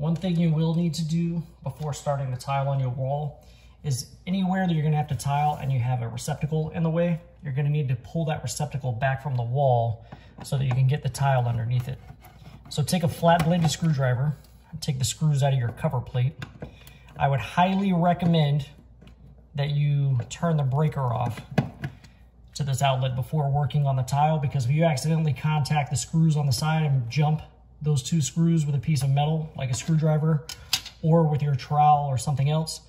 One thing you will need to do before starting to tile on your wall is anywhere that you're gonna have to tile and you have a receptacle in the way, you're gonna need to pull that receptacle back from the wall so that you can get the tile underneath it. So take a flat bladed screwdriver, take the screws out of your cover plate. I would highly recommend that you turn the breaker off to this outlet before working on the tile, because if you accidentally contact the screws on the side and jump those two screws with a piece of metal, like a screwdriver, or with your trowel or something else,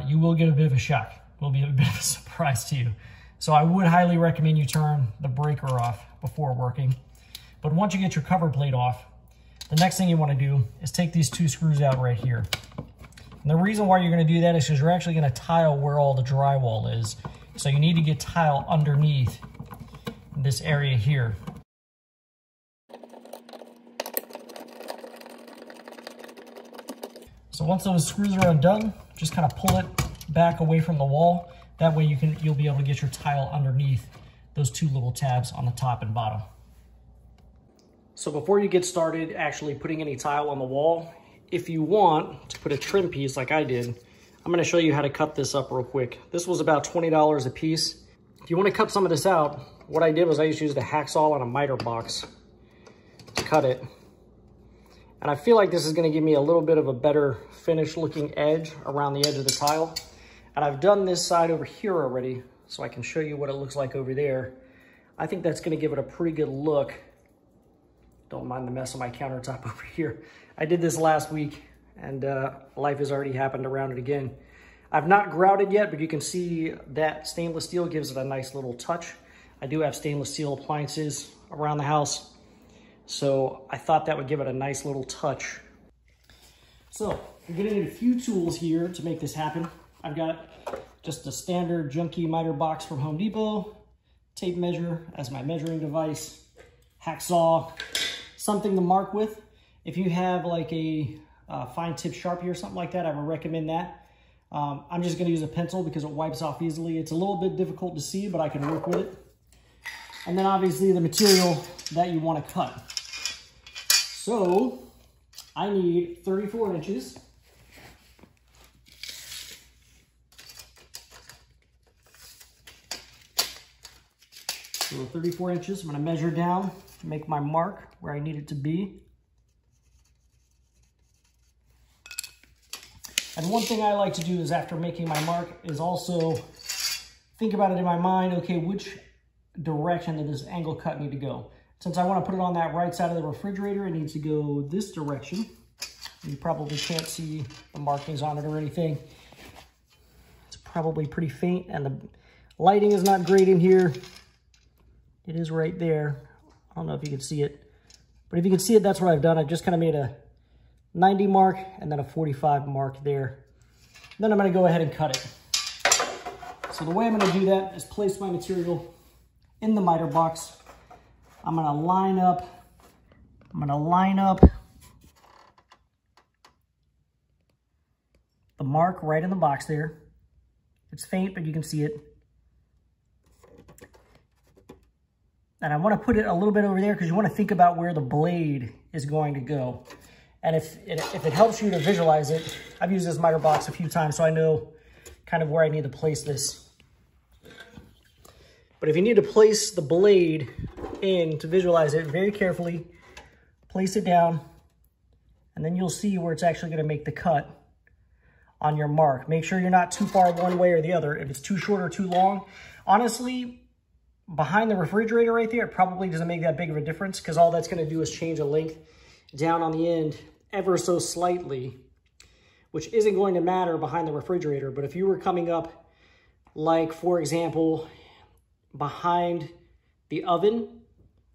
you will get a bit of a shock. It will be a bit of a surprise to you. So I would highly recommend you turn the breaker off before working. But once you get your cover plate off, the next thing you want to do is take these two screws out right here. And the reason why you're going to do that is because you're actually going to tile where all the drywall is. So you need to get tile underneath this area here. So once those screws are undone, just kind of pull it back away from the wall. That way you'll be able to get your tile underneath those two little tabs on the top and bottom. So before you get started actually putting any tile on the wall, if you want to put a trim piece like I did, I'm going to show you how to cut this up real quick. This was about $20 a piece. If you want to cut some of this out, what I did was I just used a hacksaw on a miter box to cut it. And I feel like this is going to give me a little bit of a better finished looking edge around the edge of the tile. And I've done this side over here already, so I can show you what it looks like over there. I think that's going to give it a pretty good look. Don't mind the mess on my countertop over here. I did this last week, and life has already happened around it again. I've not grouted yet, but you can see that stainless steel gives it a nice little touch. I do have stainless steel appliances around the house, so I thought that would give it a nice little touch. So we're getting a few tools here to make this happen. I've got just a standard junky miter box from Home Depot, tape measure as my measuring device, hacksaw, something to mark with. If you have like a fine tip Sharpie or something like that, I would recommend that. I'm just going to use a pencil because it wipes off easily. It's a little bit difficult to see, but I can work with it. And then obviously the material that you want to cut. So I need 34 inches. So 34 inches, I'm going to measure down, make my mark where I need it to be. And one thing I like to do is after making my mark is also think about it in my mind, okay, which direction does this angle cut need to go? Since I want to put it on that right side of the refrigerator, it needs to go this direction. You probably can't see the markings on it or anything. It's probably pretty faint and the lighting is not great in here. It is right there. I don't know if you can see it, but if you can see it, that's what I've done. I've just kind of made a 90 mark and then a 45 mark there. Then I'm going to go ahead and cut it. So the way I'm going to do that is place my material in the miter box. I'm going to line up the mark right in the box there. It's faint, but you can see it. And I want to put it a little bit over there because you want to think about where the blade is going to go. And if it helps you to visualize it, I've used this miter box a few times, so I know kind of where I need to place this. But if you need to place the blade in to visualize it very carefully, place it down, and then you'll see where it's actually going to make the cut on your mark. Make sure you're not too far one way or the other. If it's too short or too long, honestly, behind the refrigerator right there, it probably doesn't make that big of a difference because all that's going to do is change a length down on the end ever so slightly, which isn't going to matter behind the refrigerator. But if you were coming up, like, for example, behind the oven,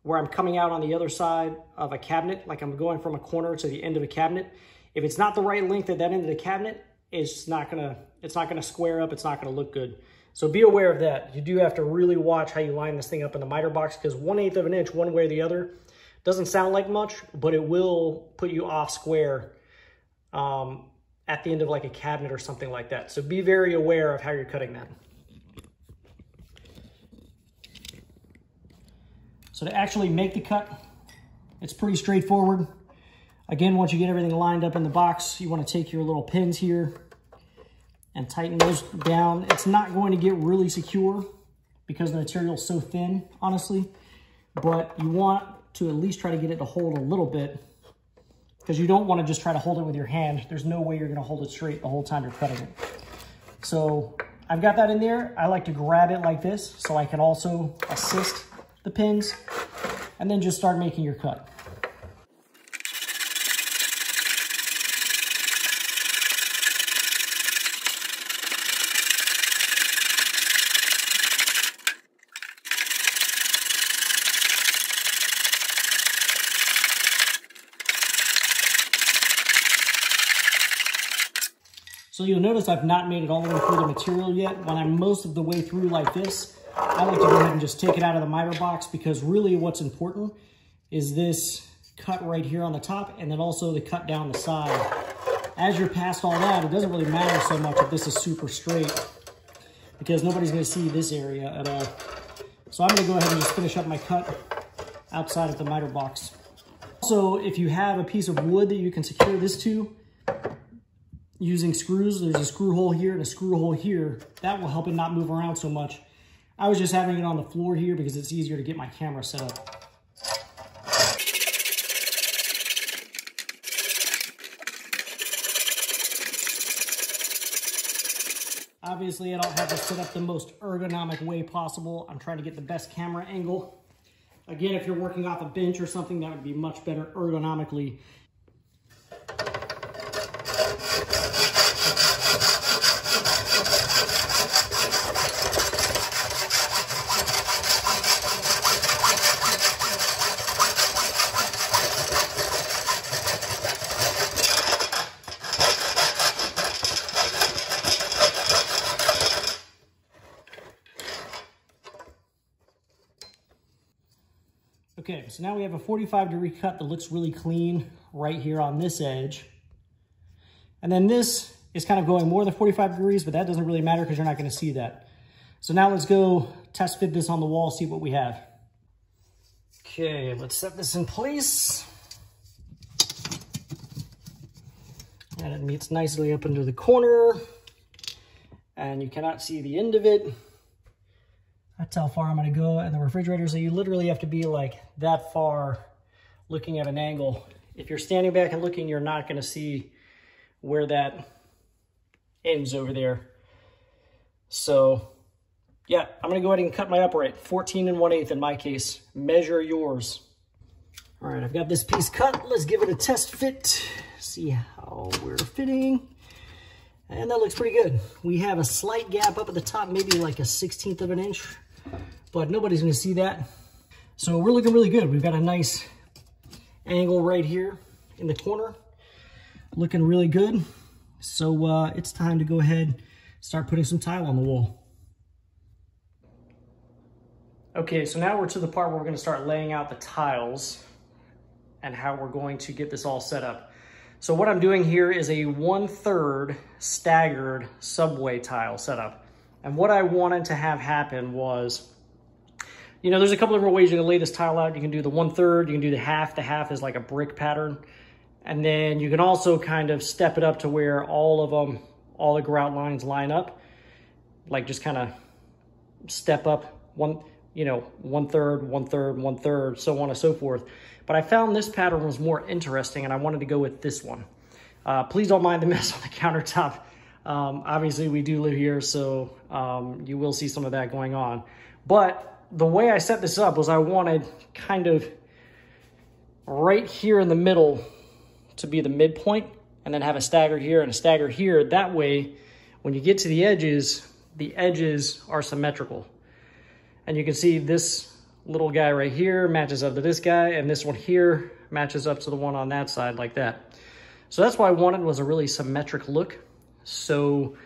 where I'm coming out on the other side of a cabinet, like I'm going from a corner to the end of a cabinet, if it's not the right length at that end of the cabinet, it's not gonna square up, it's not gonna look good. So be aware of that. You do have to really watch how you line this thing up in the miter box, because 1/8 of an inch one way or the other doesn't sound like much, but it will put you off square at the end of like a cabinet or something like that. So be very aware of how you're cutting that. So to actually make the cut, it's pretty straightforward. Again, once you get everything lined up in the box, you want to take your little pins here and tighten those down. It's not going to get really secure because the material is so thin, honestly, but you want to at least try to get it to hold a little bit, because you don't want to just try to hold it with your hand. There's no way you're going to hold it straight the whole time you're cutting it. So I've got that in there. I like to grab it like this so I can also assist the pins, and then just start making your cut. So you'll notice I've not made it all the way through the material yet. When I'm most of the way through like this, I like to go ahead and just take it out of the miter box, because really what's important is this cut right here on the top, and then also the cut down the side. As you're past all that, it doesn't really matter so much if this is super straight, because nobody's going to see this area at all. So I'm going to go ahead and just finish up my cut outside of the miter box. Also, if you have a piece of wood that you can secure this to, using screws, there's a screw hole here and a screw hole here. That will help it not move around so much. I was just having it on the floor here because it's easier to get my camera set up. Obviously, I don't have this set up the most ergonomic way possible. I'm trying to get the best camera angle. Again, if you're working off a bench or something, that would be much better ergonomically. Okay, so now we have a 45-degree cut that looks really clean right here on this edge. And then this is kind of going more than 45 degrees, but that doesn't really matter because you're not going to see that. So now let's go test fit this on the wall, see what we have. Okay, let's set this in place. And it meets nicely up into the corner. And you cannot see the end of it. That's how far I'm going to go. And the refrigerator, so you literally have to be like that far looking at an angle. If you're standing back and looking, you're not going to see where that ends over there. So yeah, I'm going to go ahead and cut my upright. 14 1/8 in my case. Measure yours. All right, I've got this piece cut. Let's give it a test fit. See how we're fitting. And that looks pretty good. We have a slight gap up at the top, maybe like a 1/16 of an inch, but nobody's gonna see that. So we're looking really good. We've got a nice angle right here in the corner, looking really good. So it's time to go ahead and start putting some tile on the wall. Okay, so now we're to the part where we're gonna start laying out the tiles and how we're going to get this all set up. So what I'm doing here is a 1/3 staggered subway tile setup. And what I wanted to have happen was, you know, there's a couple different ways you can lay this tile out. You can do the 1/3, you can do the half. The half is like a brick pattern. And then you can also kind of step it up to where all of them, all the grout lines line up. Like just kind of step up one, you know, 1/3, 1/3, 1/3, so on and so forth. But I found this pattern was more interesting and I wanted to go with this one. Please don't mind the mess on the countertop. Obviously we do live here, so you will see some of that going on. But the way I set this up was I wanted kind of right here in the middle to be the midpoint, and then have a stagger here and a stagger here. That way, when you get to the edges are symmetrical. And you can see this little guy right here matches up to this guy, and this one here matches up to the one on that side like that. So that's what I wanted, was a really symmetric look. So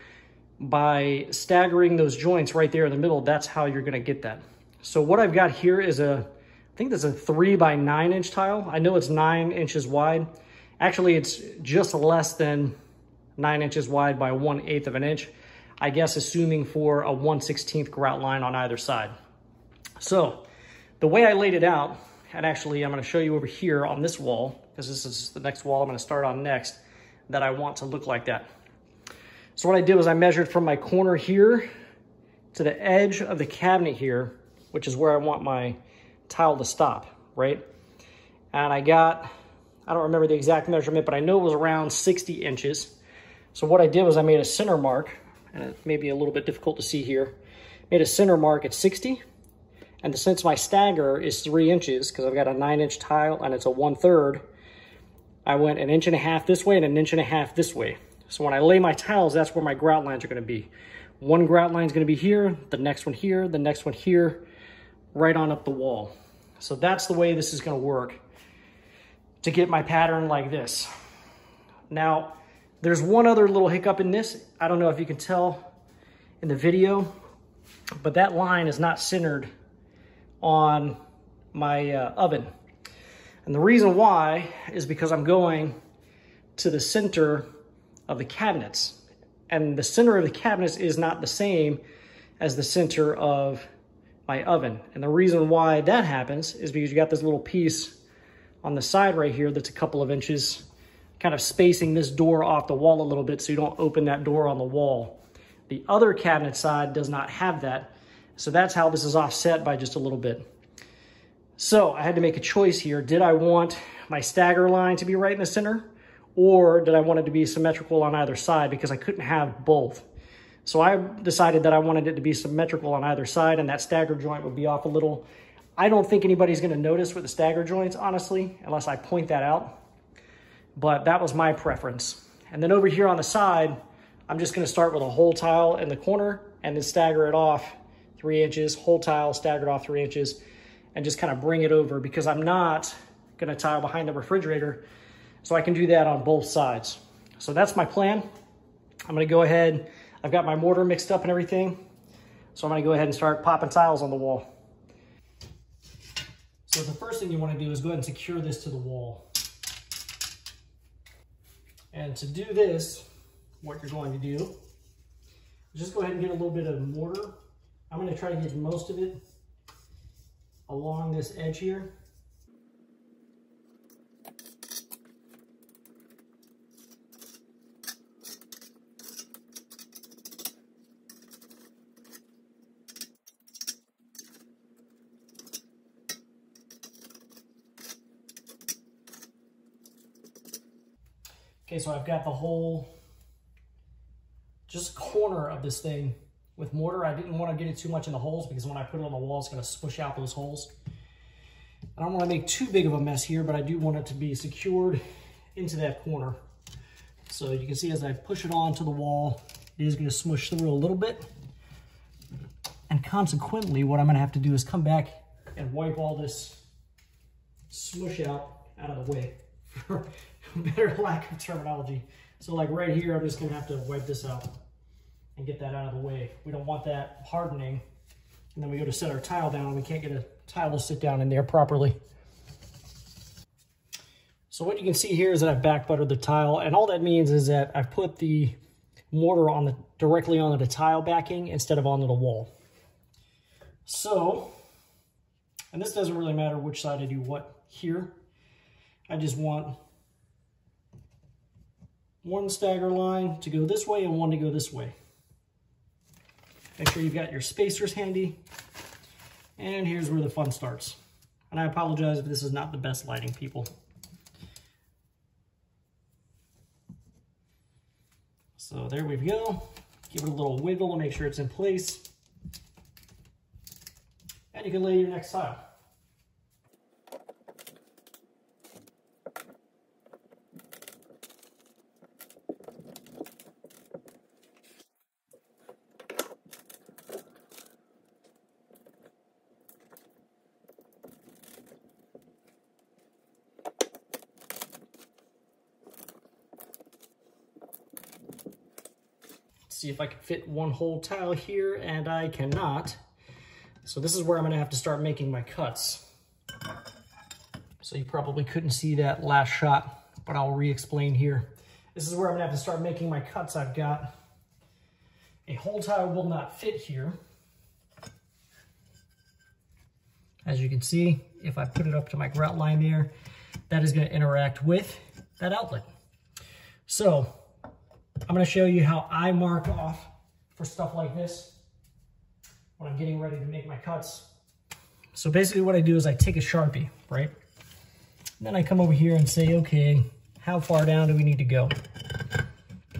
by staggering those joints right there in the middle, that's how you're gonna get that. So what I've got here is I think that's a 3 by 9 inch tile. I know it's 9 inches wide. Actually, it's just less than 9 inches wide by 1/8 of an inch. I guess assuming for a 1/16 grout line on either side. So the way I laid it out, and actually I'm gonna show you over here on this wall, because this is the next wall I'm going to start on next, that I want to look like that. So what I did was I measured from my corner here to the edge of the cabinet here, which is where I want my tile to stop, right? And I don't remember the exact measurement, but I know it was around 60 inches. So what I did was I made a center mark, and it may be a little bit difficult to see here. Made a center mark at 60. And since my stagger is 3 inches, because I've got a 9-inch tile and it's a 1/3, I went 1.5 inches this way and 1.5 inches this way. So when I lay my tiles, that's where my grout lines are going to be. One grout line is going to be here, the next one here, the next one here, right on up the wall. So that's the way this is going to work to get my pattern like this. Now, there's one other little hiccup in this. I don't know if you can tell in the video, but that line is not centered on my oven. And the reason why is because I'm going to the center of the cabinets. And the center of the cabinets is not the same as the center of my oven. And the reason why that happens is because you got this little piece on the side right here that's a couple of inches, kind of spacing this door off the wall a little bit so you don't open that door on the wall. The other cabinet side does not have that. So that's how this is offset by just a little bit. So I had to make a choice here. Did I want my stagger line to be right in the center, or did I want it to be symmetrical on either side, because I couldn't have both? So I decided that I wanted it to be symmetrical on either side, and that stagger joint would be off a little. I don't think anybody's going to notice with the stagger joints, honestly, unless I point that out. But that was my preference. And then over here on the side, I'm just going to start with a whole tile in the corner and then stagger it off 3 inches, whole tile staggered off 3 inches, and just kind of bring it over, because I'm not going to tile behind the refrigerator. So I can do that on both sides. So that's my plan. I'm going to go ahead. I've got my mortar mixed up and everything. So I'm going to go ahead and start popping tiles on the wall. So the first thing you want to do is go ahead and secure this to the wall. And to do this, what you're going to do is just go ahead and get a little bit of mortar. I'm going to try to get most of it along this edge here. Okay, so I've got the whole just corner of this thing with mortar. I didn't want to get it too much in the holes, because when I put it on the wall, it's going to squish out those holes. I don't want to make too big of a mess here, but I do want it to be secured into that corner. So you can see as I push it onto the wall, it is going to smush through a little bit. And consequently, what I'm going to have to do is come back and wipe all this smush out of the way, for better lack of terminology. So like right here, I'm just going to have to wipe this out and get that out of the way. We don't want that hardening. And then we go to set our tile down and we can't get a tile to sit down in there properly. So what you can see here is that I've back buttered the tile, and all that means is that I've put the mortar on directly onto the tile backing instead of onto the wall. So, and this doesn't really matter which side I do what here. I just want one stagger line to go this way and one to go this way. Make sure you've got your spacers handy. And here's where the fun starts. And I apologize if this is not the best lighting, people. So there we go. Give it a little wiggle to make sure it's in place. And you can lay your next tile. See if I can fit one whole tile here, and I cannot. So this is where I'm going to have to start making my cuts. So you probably couldn't see that last shot, but I'll re-explain here. This is where I'm going to have to start making my cuts. I've got a whole tile will not fit here. As you can see, if I put it up to my grout line there, that is going to interact with that outlet. So I'm going to show you how I mark off for stuff like this when I'm getting ready to make my cuts. So basically what I do is I take a Sharpie, right? And then I come over here and say, okay, how far down do we need to go?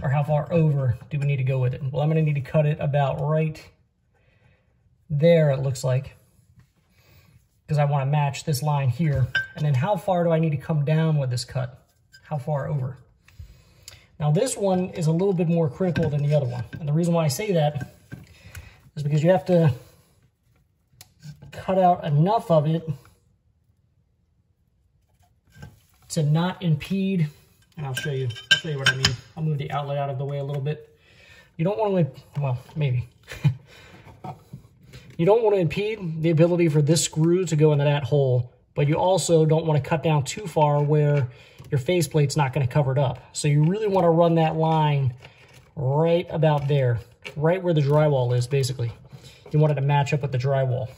Or how far over do we need to go with it? Well, I'm going to need to cut it about right there, it looks like, because I want to match this line here. And then how far do I need to come down with this cut? How far over? Now this one is a little bit more critical than the other one. And the reason why I say that is because you have to cut out enough of it to not impede, and I'll show you what I mean. I'll move the outlet out of the way a little bit. You don't want to, well, maybe. You don't want to impede the ability for this screw to go into that hole, but you also don't want to cut down too far where your faceplate's not going to cover it up. So you really want to run that line right about there, right where the drywall is, basically. You want it to match up with the drywall.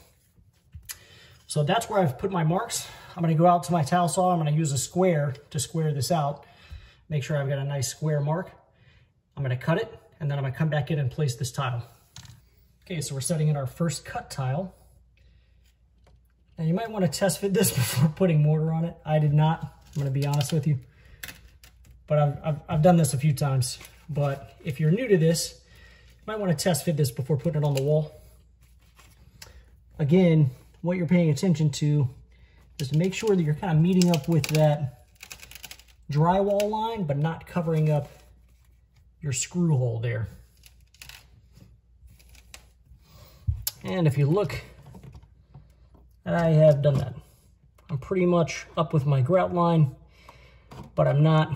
So that's where I've put my marks. I'm going to go out to my towel saw. I'm going to use a square to square this out. Make sure I've got a nice square mark. I'm going to cut it, and then I'm going to come back in and place this tile. Okay, so we're setting in our first cut tile. Now you might want to test fit this before putting mortar on it. I did not, I'm going to be honest with you. But I've done this a few times. But if you're new to this, you might want to test fit this before putting it on the wall. Again, what you're paying attention to is to make sure that you're kind of meeting up with that drywall line, but not covering up your screw hole there. And if you look, I have done that. I'm pretty much up with my grout line, but I'm not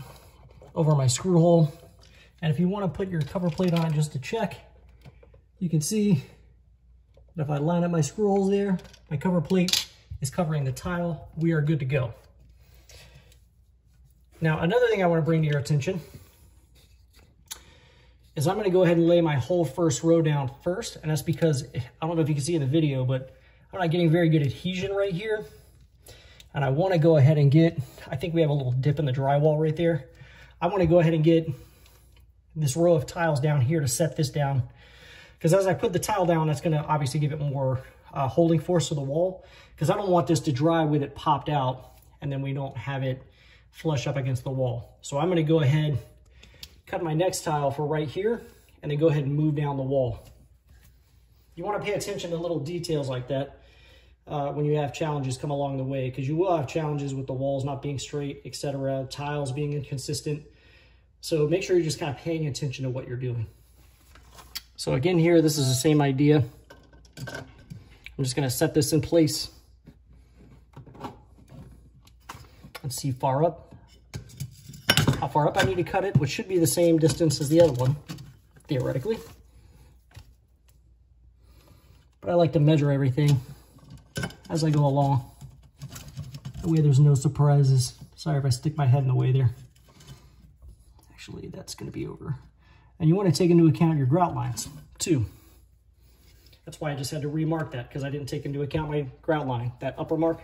over my screw hole. And if you want to put your cover plate on it just to check, you can see that if I line up my screw holes there, my cover plate is covering the tile. We are good to go. Now, another thing I want to bring to your attention is I'm going to go ahead and lay my whole first row down first. And that's because, I don't know if you can see in the video, but I'm not getting very good adhesion right here. And I want to go ahead and get, I think we have a little dip in the drywall right there. I want to go ahead and get this row of tiles down here to set this down. Because as I put the tile down, that's going to obviously give it more holding force to the wall. Because I don't want this to dry with it popped out and then we don't have it flush up against the wall. So I'm going to go ahead, cut my next tile for right here, and then go ahead and move down the wall. You want to pay attention to little details like that when you have challenges come along the way, because you will have challenges with the walls not being straight, etc., tiles being inconsistent. So make sure you're just kind of paying attention to what you're doing. So again here, this is the same idea. I'm just going to set this in place. Let's see how far up I need to cut it, which should be the same distance as the other one, theoretically. But I like to measure everything as I go along. That way there's no surprises. Sorry if I stick my head in the way there. Actually, that's going to be over. And you want to take into account your grout lines, too. That's why I just had to remark that, because I didn't take into account my grout line, that upper mark.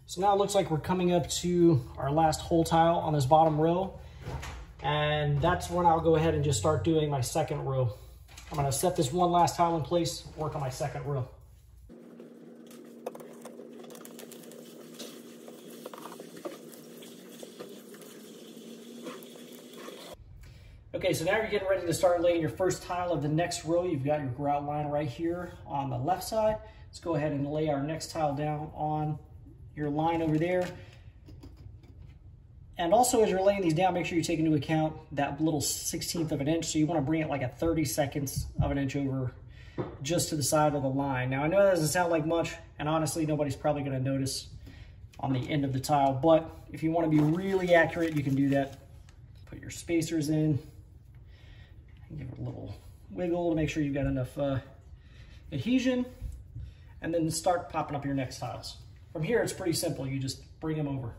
So now it looks like we're coming up to our last hole tile on this bottom row. And that's when I'll go ahead and just start doing my second row. I'm going to set this one last tile in place, work on my second row. Okay, so now you're getting ready to start laying your first tile of the next row. You've got your grout line right here on the left side. Let's go ahead and lay our next tile down on your line over there. And also, as you're laying these down, make sure you take into account that little 1/16 of an inch. So you want to bring it like a 30/2 of an inch over just to the side of the line. Now, I know that doesn't sound like much, and honestly, nobody's probably going to notice on the end of the tile. But if you want to be really accurate, you can do that. Put your spacers in and give it a little wiggle to make sure you've got enough adhesion, and then start popping up your next tiles. From here, it's pretty simple. You just bring them over.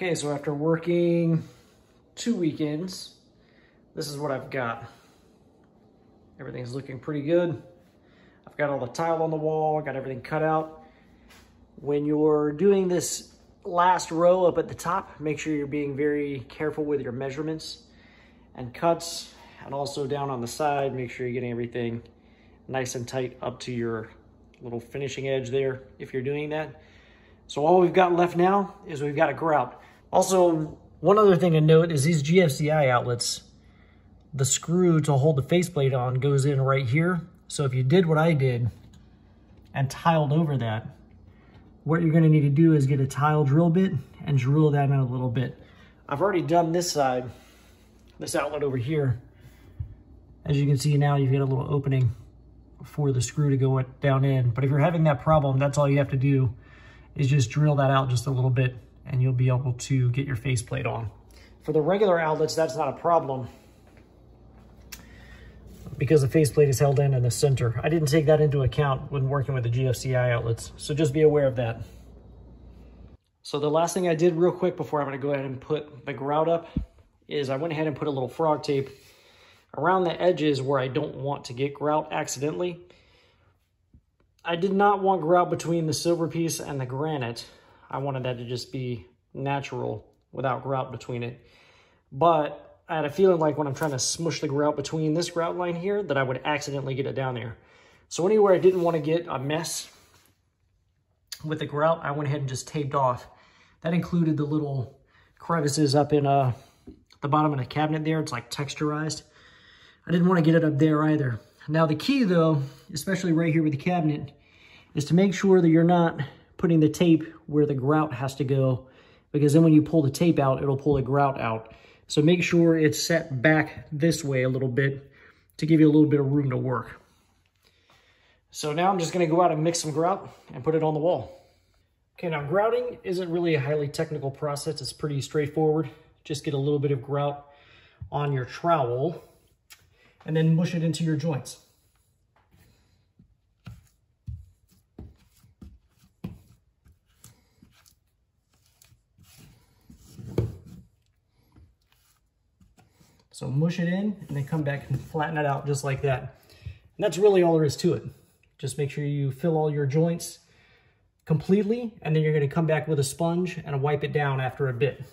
Okay, so after working 2 weekends, this is what I've got. Everything's looking pretty good. I've got all the tile on the wall, got everything cut out. When you're doing this last row up at the top, make sure you're being very careful with your measurements and cuts, and also down on the side, make sure you're getting everything nice and tight up to your little finishing edge there if you're doing that. So all we've got left now is we've got a grout. Also, one other thing to note is these GFCI outlets, the screw to hold the faceplate on goes in right here. So if you did what I did and tiled over that, what you're gonna need to do is get a tile drill bit and drill that in a little bit. I've already done this side, this outlet over here. As you can see now, you've got a little opening for the screw to go down in. But if you're having that problem, that's all you have to do is just drill that out just a little bit and you'll be able to get your faceplate on. For the regular outlets, that's not a problem because the faceplate is held in the center. I didn't take that into account when working with the GFCI outlets, so just be aware of that. So the last thing I did real quick before I'm gonna go ahead and put the grout up is I went ahead and put a little frog tape around the edges where I don't want to get grout accidentally. I did not want grout between the silver piece and the granite. I wanted that to just be natural without grout between it. But I had a feeling like when I'm trying to smush the grout between this grout line here, that I would accidentally get it down there. So anywhere I didn't want to get a mess with the grout, I went ahead and just taped off. That included the little crevices up in the bottom of the cabinet there. It's like texturized. I didn't want to get it up there either. Now the key though, especially right here with the cabinet, is to make sure that you're not putting the tape where the grout has to go, because then when you pull the tape out, it'll pull the grout out. So make sure it's set back this way a little bit to give you a little bit of room to work. So now I'm just gonna go out and mix some grout and put it on the wall. Okay, now grouting isn't really a highly technical process. It's pretty straightforward. Just get a little bit of grout on your trowel and then mush it into your joints. So mush it in and then come back and flatten it out just like that. And that's really all there is to it. Just make sure you fill all your joints completely, and then you're going to come back with a sponge and wipe it down after a bit.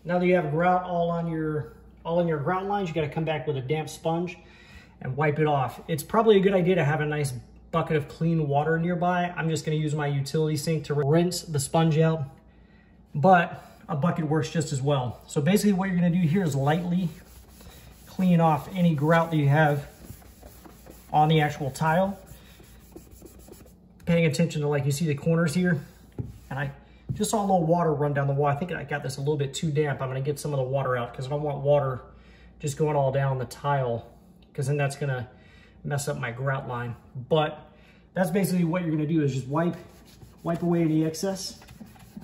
Now that you have grout all in your grout lines, you got to come back with a damp sponge and wipe it off. It's probably a good idea to have a nice bucket of clean water nearby. I'm just going to use my utility sink to rinse the sponge out, but a bucket works just as well. So basically what you're going to do here is lightly clean off any grout that you have on the actual tile. Paying attention to, like, you see the corners here, and I just saw a little water run down the wall. I think I got this a little bit too damp. I'm going to get some of the water out because I don't want water just going all down the tile, because then that's going to mess up my grout line. But that's basically what you're going to do, is just wipe away any excess.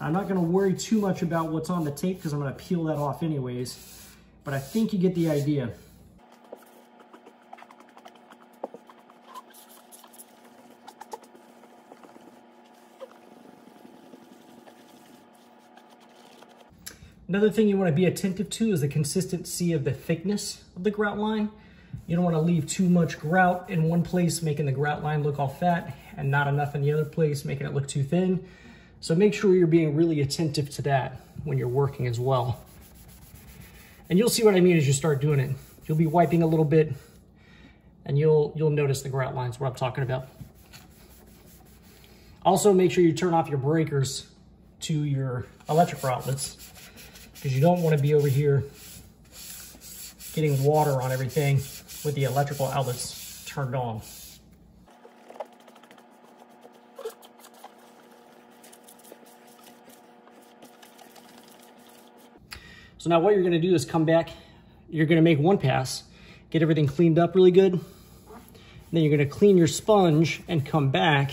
I'm not going to worry too much about what's on the tape because I'm going to peel that off anyways, but I think you get the idea. Another thing you want to be attentive to is the consistency of the thickness of the grout line. You don't want to leave too much grout in one place, making the grout line look all fat, and not enough in the other place, making it look too thin. So make sure you're being really attentive to that when you're working as well. And you'll see what I mean as you start doing it. You'll be wiping a little bit, and you'll notice the grout lines, what I'm talking about. Also, make sure you turn off your breakers to your electrical outlets, because you don't want to be over here getting water on everything with the electrical outlets turned on. So now what you're going to do is come back, you're going to make one pass, get everything cleaned up really good. Then you're going to clean your sponge and come back